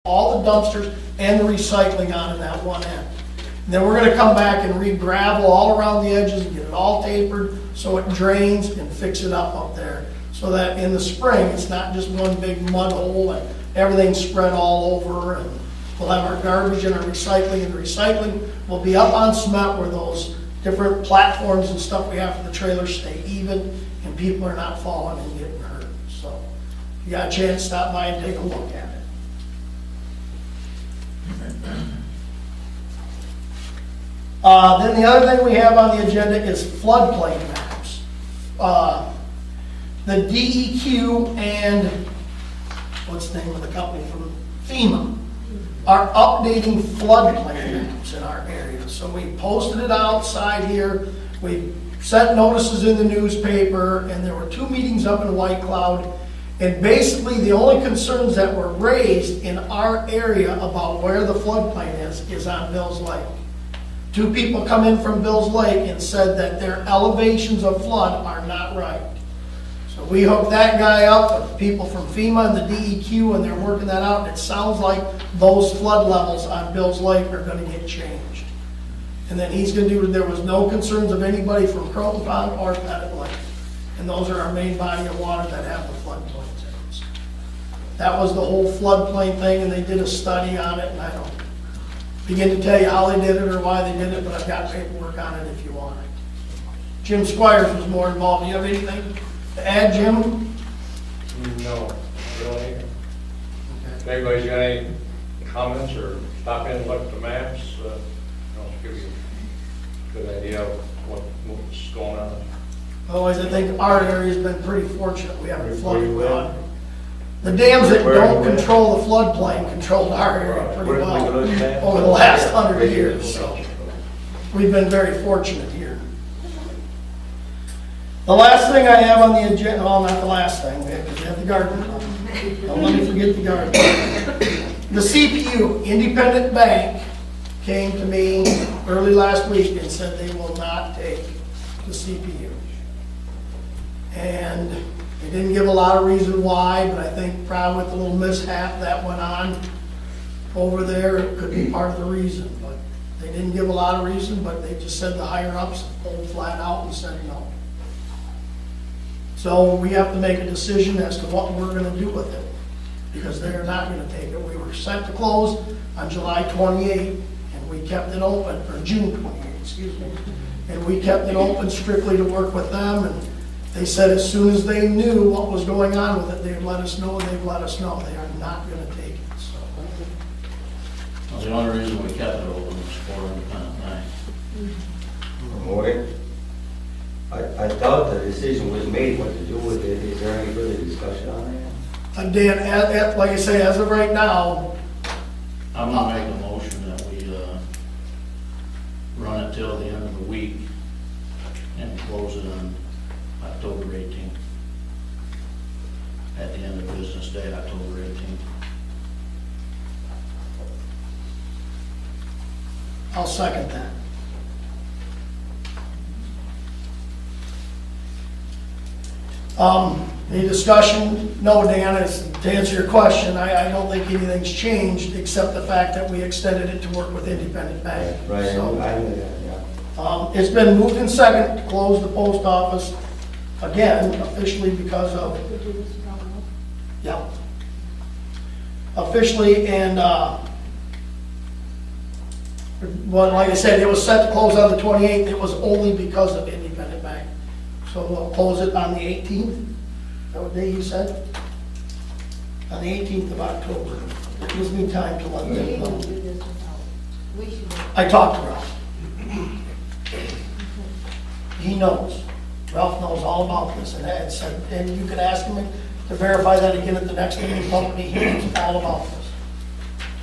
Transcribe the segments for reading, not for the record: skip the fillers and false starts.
all the dumpsters and the recycling on in that one end. And then we're gonna come back and re-gravel all around the edges and get it all tapered so it drains and fix it up there. So that in the spring, it's not just one big mud hole and everything's spread all over. And we'll have our garbage and our recycling, and the recycling will be up on cement where those different platforms and stuff we have for the trailers stay even and people are not falling and getting hurt. So if you got a chance, stop by and take a look at it. Then the other thing we have on the agenda is floodplain maps. The DEQ and, what's the name of the company from FEMA, are updating floodplain maps in our area. So we posted it outside here, we sent notices in the newspaper, and there were 2 meetings up in White Cloud. And basically the only concerns that were raised in our area about where the floodplain is on Bill's Lake. 2 people come in from Bill's Lake and said that their elevations of flood are not right. So we hooked that guy up with people from FEMA and the DEQ, and they're working that out. And it sounds like those flood levels on Bill's Lake are going to get changed. And then he's going to do, there was no concerns of anybody from Croton Pond or Pettit Lake. And those are our main body of water that have the floodplains in it. That was the whole floodplain thing, and they did a study on it, and I don't begin to tell you how they did it or why they did it, but I've got paperwork on it if you want it. Jim Squires was more involved. Do you have anything to add, Jim? No, really. Okay. If anybody's got any comments or stop in and look at the maps, I'll give you a good idea of what's going on. Otherwise, I think our area's been pretty fortunate. We haven't flooded well. The dams that don't control the floodplain controlled our area pretty well over the last 100 years. So we've been very fortunate here. The last thing I have on the agenda, well, not the last thing, because we have the garden. Don't let me forget the garden. The CPU, Independent Bank, came to me early last week and said they will not take the CPU. And they didn't give a lot of reason why, but I think probably with the little mishap that went on over there, it could be part of the reason. But they didn't give a lot of reason, but they just said the higher ups pulled flat out and said no. So we have to make a decision as to what we're going to do with it, because they're not going to take it. We were set to close on July 28th, and we kept it open, or June 28th, excuse me, and we kept it open strictly to work with them. And they said as soon as they knew what was going on with it, they'd let us know, and they've let us know. They are not going to take it. So. Well, the only reason we kept it open was for Independent Bank. Morning. I thought the decision was made what to do with it. Is there any further discussion on that? Dan, like I say, as of right now, I'm going to make a motion that we run it till the end of the week and close it on October 18th. At the end of business day, October 18th. I'll second that. Any discussion? No, Dan, to answer your question, I don't think anything's changed except the fact that we extended it to work with Independent Bank. Right, So, I knew that, yeah. it's been moved in second to close the post office again, officially because of, yeah, officially, and well, like I said, it was set to close on the 28th. It was only because of Independent Bank. So we'll close it on the 18th. Is that what day you said? On the 18th of October. It gives me time to let them know. I talked to Ralph. He knows. Ralph knows all about this, and Ed said, and you could ask him to verify that again at the next meeting publicly. He knows all about this.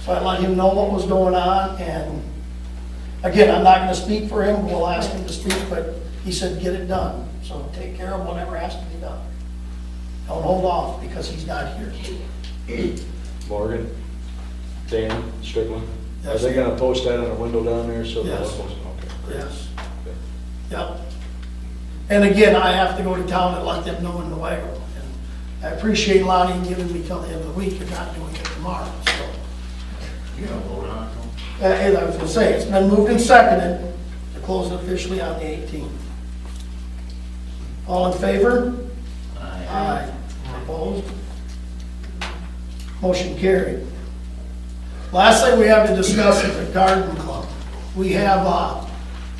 So I let him know what was going on, and again, I'm not going to speak for him. We'll ask him to speak, but he said, get it done. So take care of whatever has to be done. Don't hold off because he's not here. Morgan, Dan, Strickland. Yes. Are they going to post that on a window down there? So Yes. Okay, great. Yes. Okay. Yep. And again, I have to go to town and let them know in Newaygo. And I appreciate Lonnie giving me till the end of the week. You're not doing it tomorrow. So You gonna vote on it And I was gonna say, it's been moved and seconded to close it officially on the 18th. All in favor? though? Aye. Aye. Opposed? Motion carried. Last thing we have to discuss is the garden club. We have,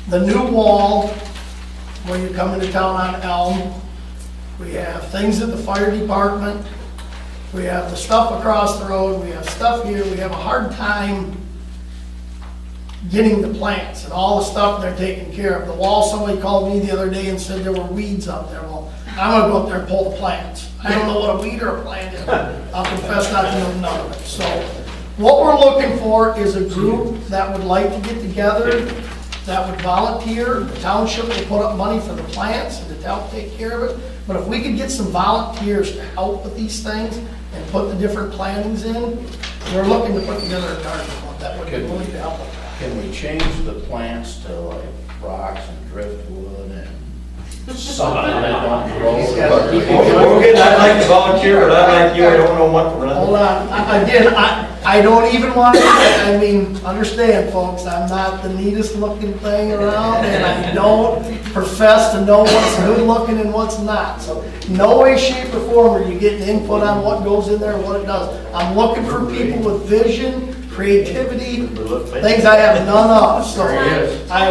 the new wall where you come into town on Elm. We have things at the fire department. We have the stuff across the road. We have stuff here. We have a hard time getting the plants and all the stuff they're taking care of. The wall, somebody called me the other day and said there were weeds up there. Well, I'm gonna go up there and pull the plants. I don't know what a weed or a plant is. I'll confess not to know none of it. So what we're looking for is a group that would like to get together, that would volunteer. The township will put up money for the plants and to help take care of it. But if we could get some volunteers to help with these things and put the different plantings in, we're looking to put together a garden club that would be willing to help with that. Can we change the plants to like rocks and driftwood and something that don't grow? Morgan, I'd like to volunteer, but I'm like you, I don't know what to run. Hold on, again, I don't even want to, I mean, understand, folks, I'm not the neatest looking thing around, and I don't profess to know what's good looking and what's not. So, no way, shape, or form are you getting input on what goes in there and what it does. I'm looking for people with vision, creativity, things I have none of, so,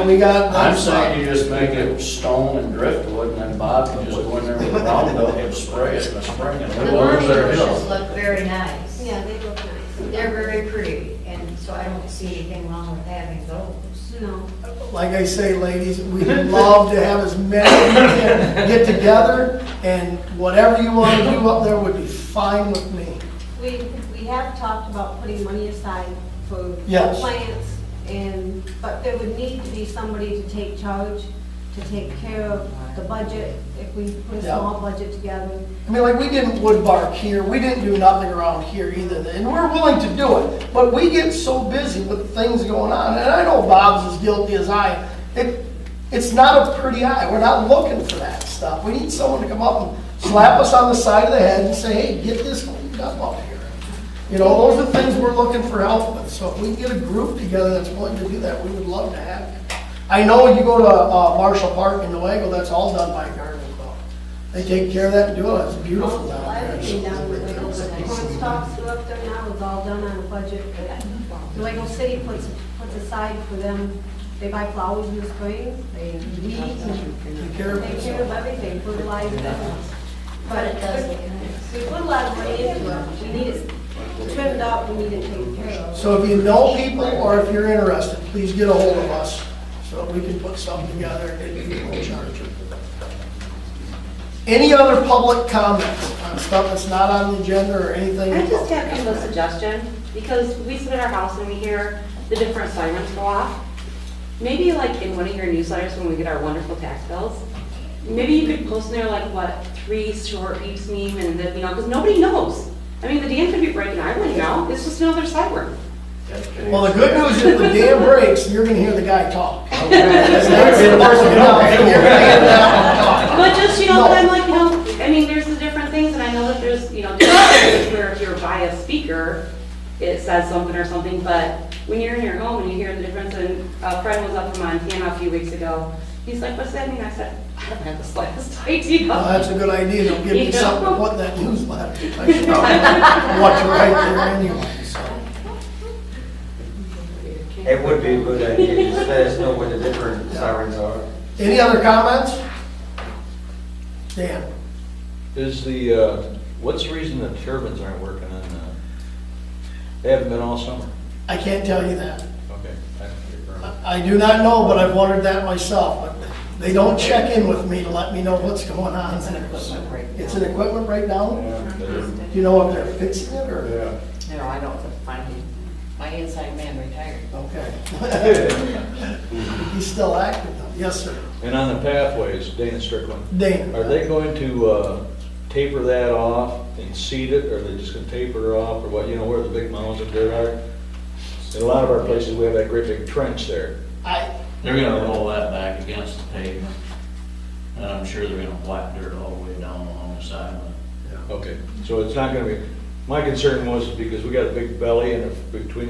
we got. I'm saying you just make it stone and driftwood, and then Bob can just go in there with a Roundup and spray it in the spring, and The it lowers burning their bushes hill. look very nice. Yeah, they look nice. They're very pretty, and so I don't see anything wrong with having those. No. Like I say, ladies, we'd love to have as many as we can get together, and whatever you want to do up there would be fine with me. We have talked about putting money aside for Yes. plants, but there would need to be somebody to take charge, to take care of the budget, if we put a Yeah. small budget together. I mean, like, we didn't wood bark here, we didn't do nothing around here either, and we're willing to do it, but we get so busy with things going on, and I know Bob's as guilty as I am. It's not a pretty eye, we're not looking for that stuff. We need someone to come up and slap us on the side of the head and say, hey, get this cleaned up out here. You know, those are things we're looking for help with, so if we can get a group together that's willing to do that, we would love to have you. I know you go to Marshall Park in Newaygo, that's all done by Garden Club. They take care of that and do it, it's beautiful down there. Everything down the Newaygo, the corn stalks go up there now, it's all done on a budget. Newaygo City puts aside for them, they buy flowers in the spring, they weed and Take care of take it. care of everything, fertilizer, everything. But it does look nice. We put a lot of money into it, we need it trimmed up, we need it taken care of. So if you know people, or if you're interested, please get a hold of us, so we can put something together and get people in charge. Any other public comments on stuff that's not on the agenda or anything? I just have kind of a suggestion, because we sit at our house and we hear the different sirens go off. Maybe like in one of your newsletters when we get our wonderful tax bills, maybe you could post in there like what 3 short beeps mean, and then, because nobody knows. I mean, the dam could be breaking, I wouldn't know, it's just another siren. Well, the good news is if the dam breaks, you're gonna hear the guy talk. That's the person you're gonna hear that one talk. But just, No. but I'm like, I mean, there's the different things, and I know that there's, different things where if you're by a speaker, it says something or something, but when you're in your home and you hear the difference, and a friend was up from Montana a few weeks ago, he's like, what's that mean? I said, I don't have the slightest idea. Well, that's a good idea, they'll give me something to put in that newsletter. I should probably watch it right there anyway, so. It would be a good idea, just let us know what the different sirens are. Any other comments? Dan? Is what's the reason the turbines aren't working on, they haven't been all summer? I can't tell you that. Okay. I do not know, but I've wondered that myself, but they don't check in with me to let me know what's going on. It's an equipment breakdown? Do you know if they're fixing it, or? Yeah. No, I don't find him. My inside man retired. Okay. He's still active though. Yes, sir. And on the pathways, Dana Strickland, Dana. are they going to taper that off and seed it, or are they just gonna taper it off, or what, where the big mounds of dirt are? In a lot of our places, we have that great big trench there. They're gonna roll that back against the pavement, and I'm sure they're gonna black dirt all the way down along the side of it. Okay, so it's not gonna be, my concern was because we got a big belly and between